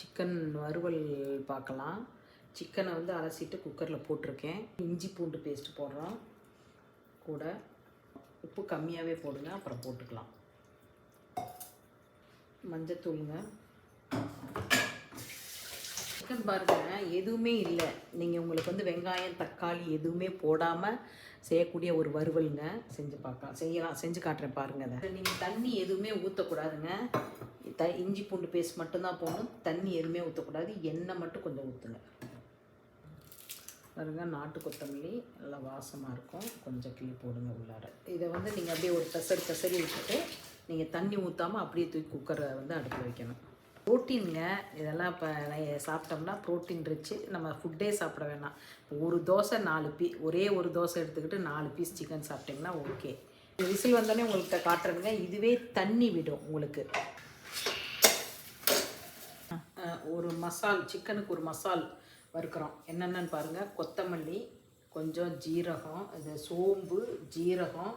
Chicken வறுவல் பார்க்கலாம். சிக்கனை வந்து அலசிட்டு குக்கரில் போட்டிருக்கேன். இஞ்சி பூண்டு பேஸ்ட்டு போடுறோம். கூட உப்பு கம்மியாகவே போடுங்க, அப்புறம் போட்டுக்கலாம். மஞ்சத்தூளுங்க. சிக்கன் பாருங்கள், எதுவுமே இல்லை. நீங்கள் உங்களுக்கு வந்து வெங்காயம் தக்காளி எதுவுமே போடாமல் செய்யக்கூடிய ஒரு வறுவலுங்க. செஞ்சு காட்டுறேன் பாருங்கள். அதை நீங்கள் தண்ணி எதுவுமே ஊற்றக்கூடாதுங்க. இஞ்சி பூண்டு பேஸ்ட் மட்டும்தான் போடணும். தண்ணி எதுவுமே ஊற்றக்கூடாது. எண்ணெய் மட்டும் கொஞ்சம் ஊற்றுங்க. பாருங்க, நாட்டு கொத்தமல்லி நல்லா வாசமாக இருக்கும். கொஞ்சம் கிள்ளி போடுங்க உள்ளார. இதை வந்து நீங்கள் அப்படியே ஒரு பெசரி விட்டுட்டு நீங்கள் தண்ணி ஊற்றாமல் அப்படியே தூக்கி குக்கரை வந்து அடுப்பில் வைக்கணும். ப்ரோட்டீனுங்க. இதெல்லாம் இப்போ சாப்பிட்டோம்னா ப்ரோட்டீன் ரிச்சு. நம்ம ஃபுட்டே சாப்பிட வேணாம். ஒரு தோசை 4 ஒரே ஒரு தோசை எடுத்துக்கிட்டு 4 பீஸ் சிக்கன் சாப்பிட்டிங்கன்னா ஓகே. விசில் வந்தோடனே உங்கள்கிட்ட காட்டுறதுங்க. இதுவே தண்ணி விடும் உங்களுக்கு. ஒரு மசால், சிக்கனுக்கு ஒரு மசால் வறுக்கிறோம். என்னென்னு பாருங்கள். கொத்தமல்லி, கொஞ்சம் ஜீரகம், இது சோம்பு, ஜீரகம்,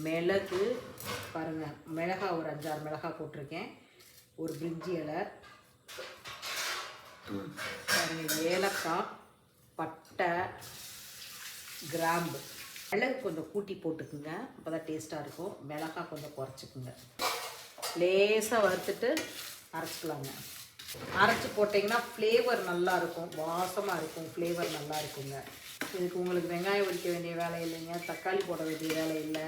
மிளகு பாருங்கள். மிளகாய் ஒரு 5-6 மிளகாய் போட்டிருக்கேன். ஒரு பிரிஞ்சி இலை பாருங்கள். ஏலக்காய், பட்டை, கிராம்பு. மிளகு கொஞ்சம் கூட்டி போட்டுக்குங்க, அப்போ தான் டேஸ்ட்டாக இருக்கும். மிளகாய் கொஞ்சம் குறைச்சிக்குங்க. லேசாக வறுத்துட்டு அரைச்சிக்கலாங்க. அரைச்சி போட்டிங்கன்னா ஃப்ளேவர் நல்லாயிருக்கும், வாசமாக இருக்கும், ஃப்ளேவர் நல்லா இருக்குங்க. இதுக்கு உங்களுக்கு வெங்காயம் உரிக்க வேண்டிய வேலை இல்லைங்க, தக்காளி போட வேண்டிய வேலை இல்லை,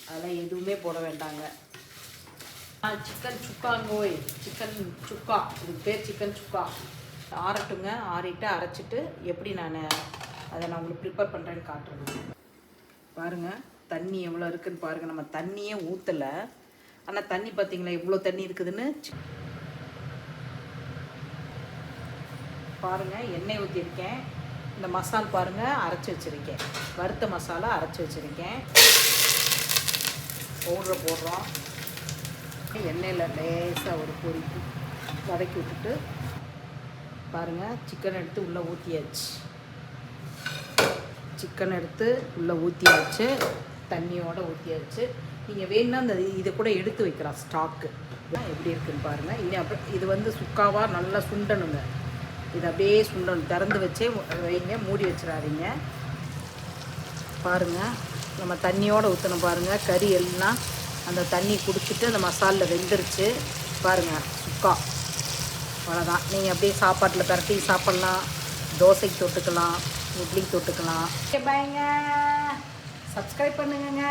அதெல்லாம் எதுவுமே போட வேண்டாங்க. சிக்கன் சுக்காங்கோய், சிக்கன் சுக்கா, இதுக்கு பேர் சிக்கன் சுக்கா. ஆறட்டுங்க. ஆறிட்டு அரைச்சிட்டு எப்படி நான் உங்களுக்கு ப்ரிப்பேர் பண்ணுறேன்னு காட்டுறேங்க. பாருங்கள், தண்ணி எவ்வளோ இருக்குதுன்னு பாருங்கள். நம்ம தண்ணியே ஊற்றலை, ஆனால் தண்ணி பார்த்திங்களா எவ்வளோ தண்ணி இருக்குதுன்னு. பாருங்கள், எண்ணெய் ஊற்றிருக்கேன். இந்த மசால் பாருங்கள், அரைச்சி வச்சுருக்கேன். வறுத்த மசாலா அரைச்சி வச்சுருக்கேன். பவுடரை போடுறோம். எண்ணெயில் லேசாக ஒரு பொரிக்கு வதக்கி விட்டுட்டு பாருங்கள், சிக்கன் எடுத்து உள்ளே ஊற்றியாச்சு. சிக்கன் எடுத்து உள்ளே ஊற்றியாச்சு, தண்ணியோடு ஊற்றியாச்சு. நீங்கள் வேணுன்னா இந்த இதை கூட எடுத்து வைக்கலாம், ஸ்டாக்கு. எப்படி இருக்குதுன்னு பாருங்கள். இது வந்து சுக்காவாக நல்லா சுண்டணுங்க. இது அப்படியே சுண்டணும். திறந்து வச்சே வைங்க, மூடி வச்சிடாதீங்க. பாருங்கள், நம்ம தண்ணியோடு ஊற்றணும். பாருங்கள், கறி எல்லாம் அந்த தண்ணி குடிச்சிட்டு அந்த மசாலில் வெந்துருச்சு. பாருங்கள், சுக்கா. அவ்வளோதான். நீங்கள் அப்படியே சாப்பாட்டில் பரட்டி சாப்பிட்லாம், தோசைக்கு தொட்டுக்கலாம், இட்லிக்கு தொட்டுக்கலாம். பாய்ங்க, சப்ஸ்கிரைப் பண்ணுங்க.